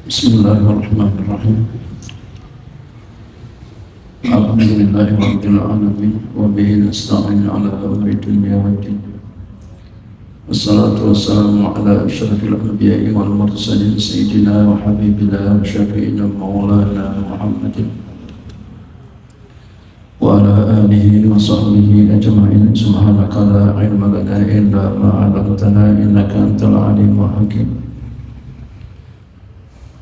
Bismillahirrahmanirrahim. Alhamdulillahi rabbil alamin wa bihi nasta'in ala umuri dunya waddin. Wassalatu wassalamu ala asyrafil anbiya'i wal mursalin sayyidina wa habibillah wa syafi'ina maulana Muhammadin wa ala alihi wa sahbihi ajma'in. Subhanaka la ilma lana illa ma 'allamtana innaka antal alimul hakim.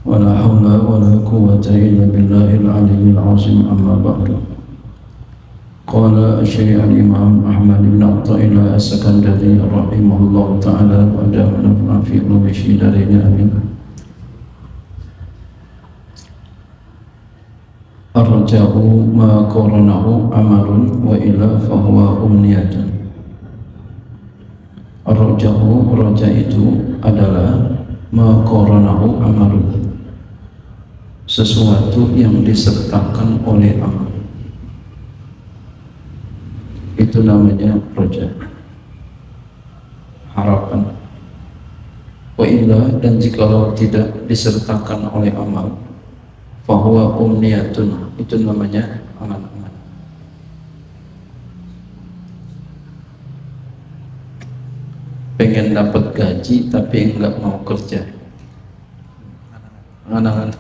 ولا حول ولا قوة إلا بالله العلي العظيم. أما بعد. قال الشيخ الإمام أحمد بن عطاء الله السكندري رحمه الله تعالى ودامنا في علومه دارين آمين. الرجاء ما قرنه عمل وإلا فهو أمنية. الرجاء raja itu adalah ma qaranahu amalun, sesuatu yang disertakan oleh amal, itu namanya roja, harapan. Wa illa, dan jikalau tidak disertakan oleh amal, fahuwa umniyatun, itu namanya angan-angan. Pengen dapat gaji tapi enggak mau kerja, angan-angan.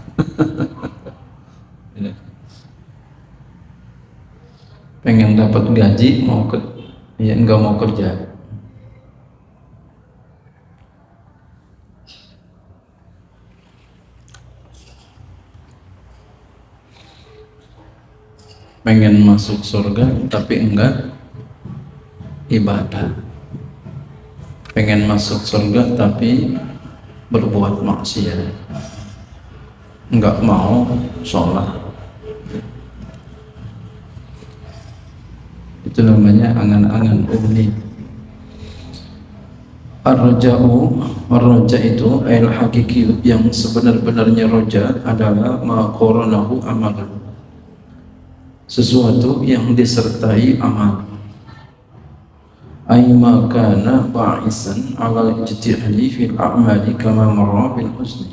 Pengen dapat gaji enggak mau kerja. Pengen masuk surga tapi enggak ibadah. Pengen masuk surga tapi berbuat maksiat, enggak mau sholat. Itu namanya angan-angan umni. Ar-raja'u, ar-raja itu ayat hakiki, yang sebenar-benarnya roja adalah ma qaranahu amalan, sesuatu yang disertai amal. Ay ma kana ba'isan 'ala al-ijtihadi fil a'mali kama marra bil husni.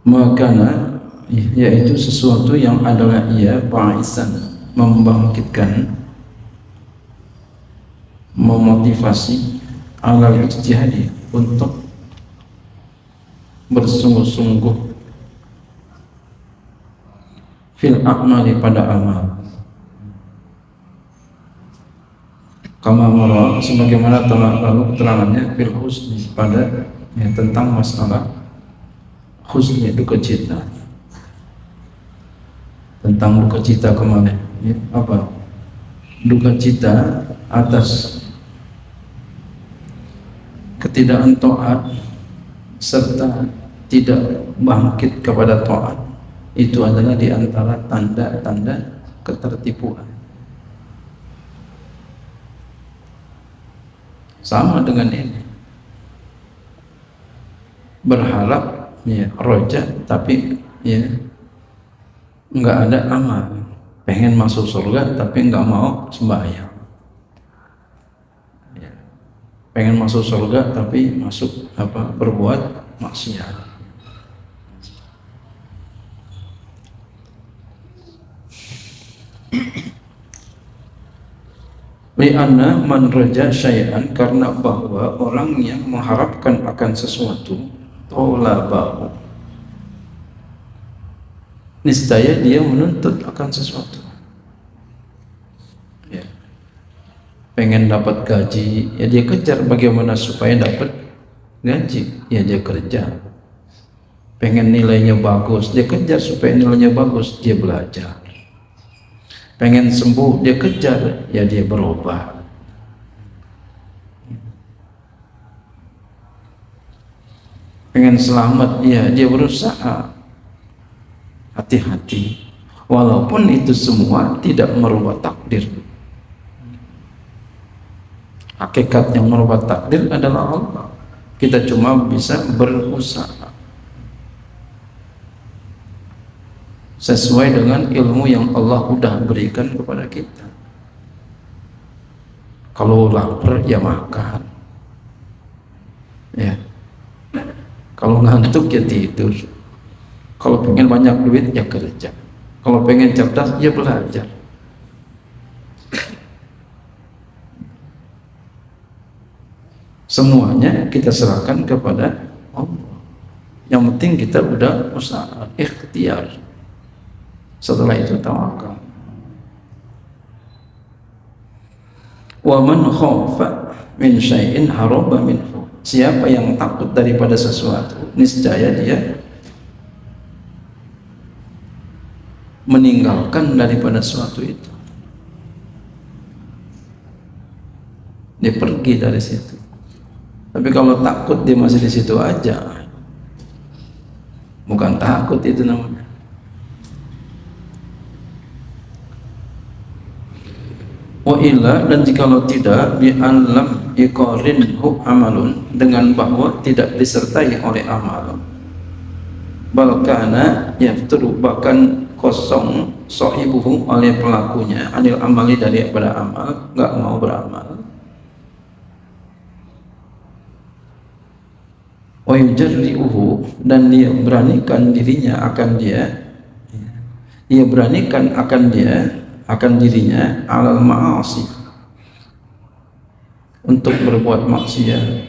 Makana, yaitu sesuatu yang adalah ia ba'isan, membangkitkan, memotivasi, 'ala al-ijtihadi, untuk bersungguh-sungguh, fil a'mali, pada amal. Kama marra, sebagaimana telah lalu keterangannya, fil husni, pada tentang masalah husni, duka cita. Tentang duka cita kemana? Apa? Duka cita atas ketidaktaatan taat serta tidak bangkit kepada taat. Itu adalah di antara tanda-tanda ketertipuan. Sama dengan ini, berharap roja tapi enggak ada amal. Pengen masuk surga tapi enggak mau sembahyang. Pengen masuk surga tapi berbuat maksiat. Li'anna man raja syai'an, karena bahwa orang yang mengharapkan akan sesuatu, tolabahu, niscaya dia menuntut akan sesuatu. Pengen dapat gaji, dia kejar bagaimana supaya dapat gaji, dia kerja. Pengen nilainya bagus, dia kejar supaya nilainya bagus, dia belajar. Pengen sembuh, dia kejar, dia berobat. Pengen selamat, dia berusaha. Hati-hati, walaupun itu semua tidak merubah takdir. Hakikat yang merubah takdir adalah Allah. Kita cuma bisa berusaha sesuai dengan ilmu yang Allah udah berikan kepada kita. Kalau lapar ya makan, Kalau ngantuk ya tidur. Kalau pengen banyak duit ya kerja. Kalau pengen cerdas ya belajar. Semuanya kita serahkan kepada Allah. Yang penting kita udah usaha, ikhtiar. Setelah itu tawakal. Wa man khafa min syai'in haraba minhu. Siapa yang takut daripada sesuatu, niscaya dia meninggalkan daripada sesuatu itu. Dia pergi dari situ. Tapi kalau takut dia masih di situ aja. Bukan takut itu namanya. Wa illa, dan jikalau tidak, bi alam iqarinhu amalun, dengan bahwa tidak disertai oleh amal, balkana yafturu, bahkan kosong sahibuhu oleh pelakunya, anil amali daripada amal, enggak mau beramal. Wa yujarri'uhu, dan dia beranikan dirinya akan dia beranikan akan dirinya alal ma'asi, untuk berbuat maksiat,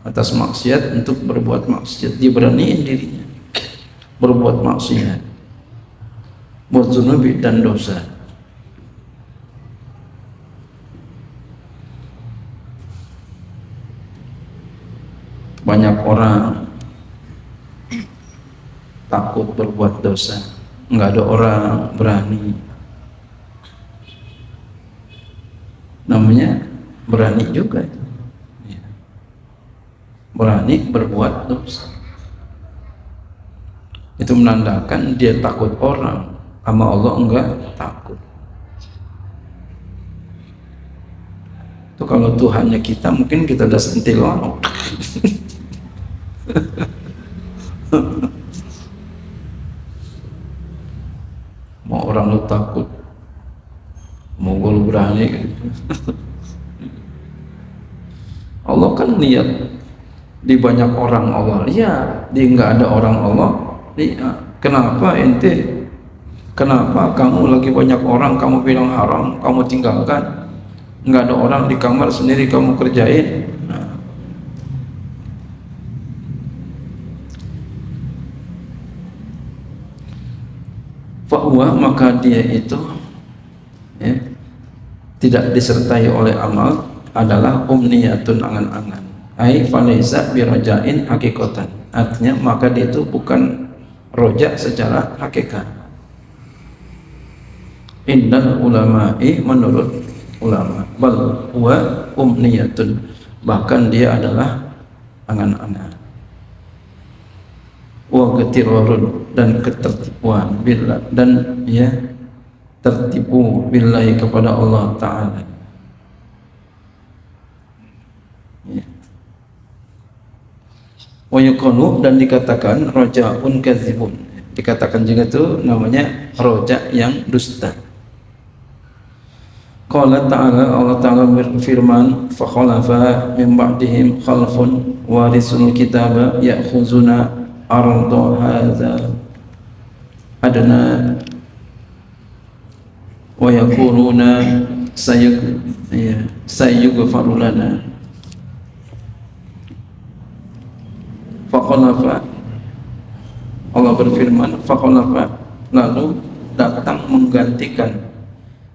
atas maksiat, untuk berbuat maksiat, dia beraniin dirinya berbuat maksiat, buat zunubi dan dosa. Banyak orang takut berbuat dosa, nggak ada orang berani. Namanya berani juga itu. Berani berbuat dosa. Itu menandakan dia takut orang, sama Allah enggak takut. Itu kalau Tuhannya kita, mungkin kita udah sentil orang. Mau orang lu takut, mau gue lu berani gitu. Allah kan lihat di banyak orang Allah lihat, di nggak ada orang Allah lihat. Kenapa ente, kenapa kamu lagi banyak orang kamu bilang haram, kamu tinggalkan, nggak ada orang di kamar sendiri kamu kerjain? Fahuwa, maka dia itu tidak disertai oleh amal, adalah umniyatun, angan-angan. Ai falaisa birajain hakikatan, artinya maka dia itu bukan roja secara hakikat. Indal ulama'i, menurut ulama, bal huwa umniyatun, bahkan dia adalah angan-angan. Wa ketirarun, dan ketertipuan, billah, dan tertipu billahi, kepada Allah Ta'ala. Wa yuqalu, dan dikatakan roja'un kadzibun, dikatakan juga itu namanya roja yang dusta. Qala ta'ala, Allah Ta'ala berfirman, fa khalafa min ba'dihim khalfun warisul kitaba ya'khuzuna arda hadza adna wa yaquluna sayyughfaru lana. Faqalafa, Allah berfirman, faqalafa, lalu datang menggantikan,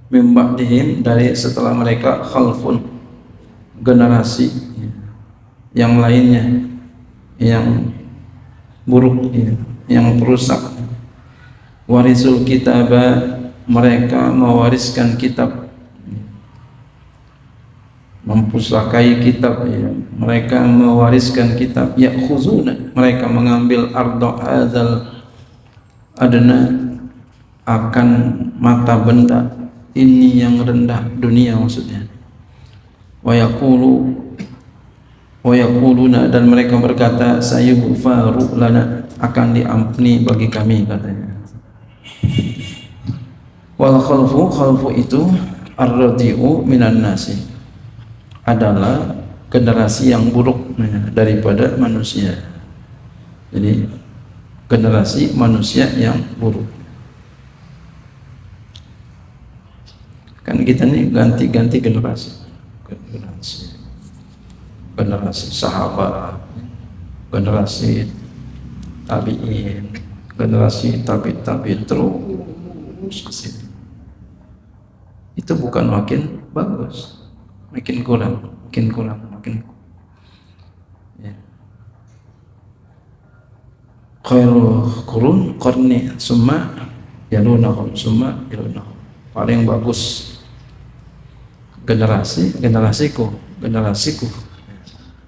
min ba'dihim, dari setelah mereka, khalfun, generasi yang lainnya yang buruk, yang perusak. Warisul kitaba, mereka mewariskan kitab, mempusakai kitab, mereka mewariskan kitab. Ya'khuzuna, mereka mengambil arda hadzal adna, akan mata benda ini yang rendah, dunia maksudnya. Wa yaquluna, dan mereka berkata, sayughfaru lana, akan diampuni bagi kami, katanya. Wal khalfu itu ar-radi'u minan nasi, adalah generasi yang buruk daripada manusia. Jadi generasi manusia yang buruk. Kan kita nih ganti-ganti generasi sahabat, generasi tabi'in, generasi tabi'in terus ke sini. Itu bukan makin bagus, makin kurang. Ya. Khairul qurun qarni summa yalunahum. Paling bagus generasiku.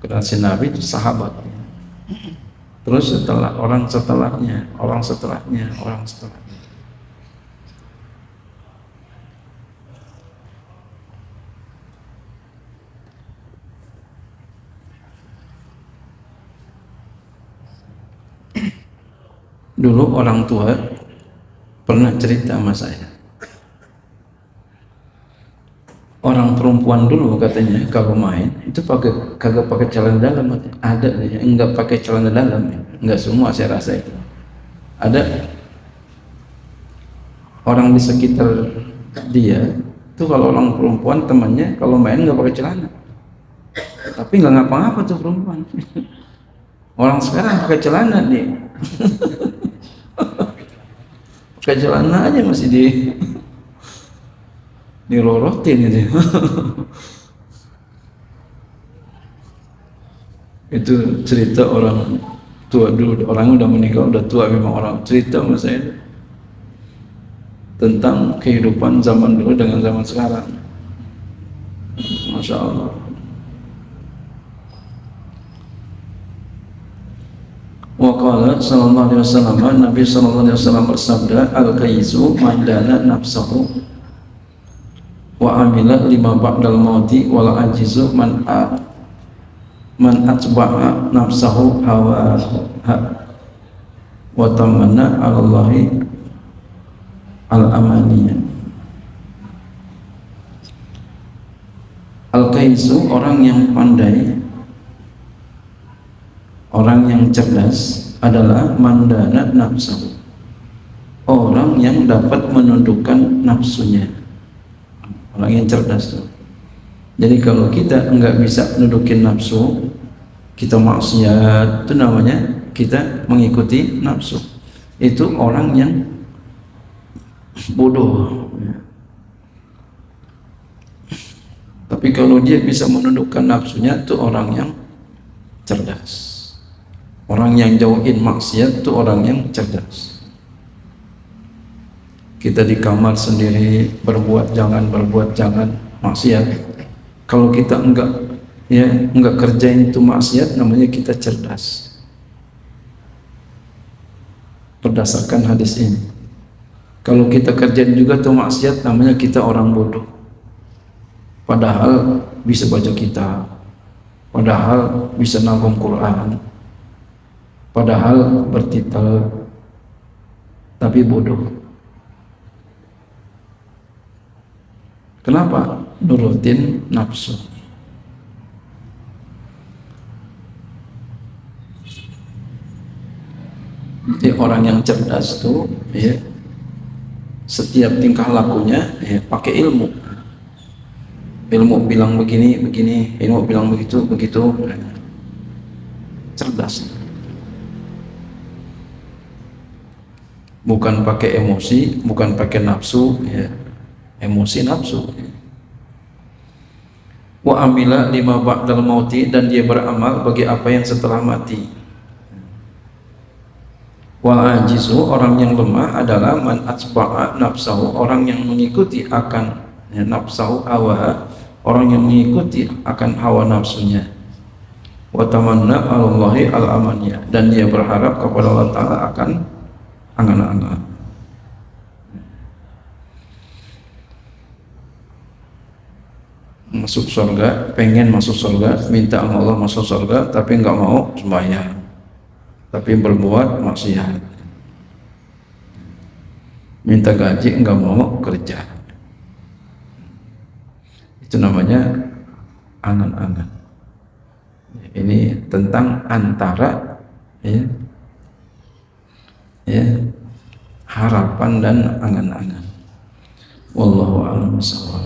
Generasi Nabi itu sahabat. Terus setelah orang setelahnya. Dulu orang tua pernah cerita sama saya, orang perempuan dulu katanya kalau main itu kagak pakai celana dalam. Ada ya, enggak pakai celana dalam, enggak semua saya rasa itu. Ada orang di sekitar dia itu kalau orang perempuan temannya kalau main enggak pakai celana, tapi enggak ngapa-ngapa tuh perempuan. Orang sekarang pakai celana nih. Pakai celana aja masih dirorotin gitu. Itu cerita orang tua dulu, orang udah meninggal, udah tua memang, orang cerita sama saya tentang kehidupan zaman dulu dengan zaman sekarang. Masya Allah. Wa qala sallallahu alaihi wasallam, Nabi sallallahu alaihi wasallam bersabda, al-kaisu man dana nafsahu wa amila lima ba'dal mauti wal ajizu man atba'a nafsahu hawa wa tamanna 'ala Allahi al-amaniyah. Al-kaisu orang yang pandai, orang yang cerdas adalah mandana nafsu, orang yang dapat menundukkan nafsunya, orang yang cerdas tuh. Jadi kalau kita enggak bisa menundukin nafsu, kita maksiat, itu namanya kita mengikuti nafsu. Itu orang yang bodoh. Tapi kalau dia bisa menundukkan nafsunya, itu orang yang cerdas. Orang yang jauhin maksiat itu orang yang cerdas. Kita di kamar sendiri berbuat jangan maksiat. Kalau kita enggak kerjain itu maksiat, namanya kita cerdas. Berdasarkan hadis ini. Kalau kita kerjain juga itu maksiat, namanya kita orang bodoh. Padahal bisa baca kitab, padahal bisa nanggung Quran, padahal bertitel, tapi bodoh. Kenapa? Nurutin nafsu. Jadi orang yang cerdas tuh ya, setiap tingkah lakunya ya, pakai ilmu. Ilmu bilang begini, ilmu bilang begitu. Cerdas. Bukan pakai emosi, bukan pakai nafsu ya. Emosi nafsu. Wa amila lima ba'dal mauti, dan dia beramal bagi apa yang setelah mati. Wa ajizu, orang yang lemah adalah man atba'a nafsahu, orang yang mengikuti akan ya, nafsahu hawa, orang yang mengikuti akan hawa nafsunya. Wa tamanna 'alallahi al-amaniyah, dan dia berharap kepada Allah Ta'ala akan angan-angan. Masuk surga, pengen masuk surga, minta sama Allah masuk surga, tapi enggak mau sembahyang, tapi berbuat maksiat. Minta gaji, enggak mau kerja. Itu namanya angan-angan. Ini tentang antara ya, ya, harapan dan angan-angan. Wallahu a'lam bishawab.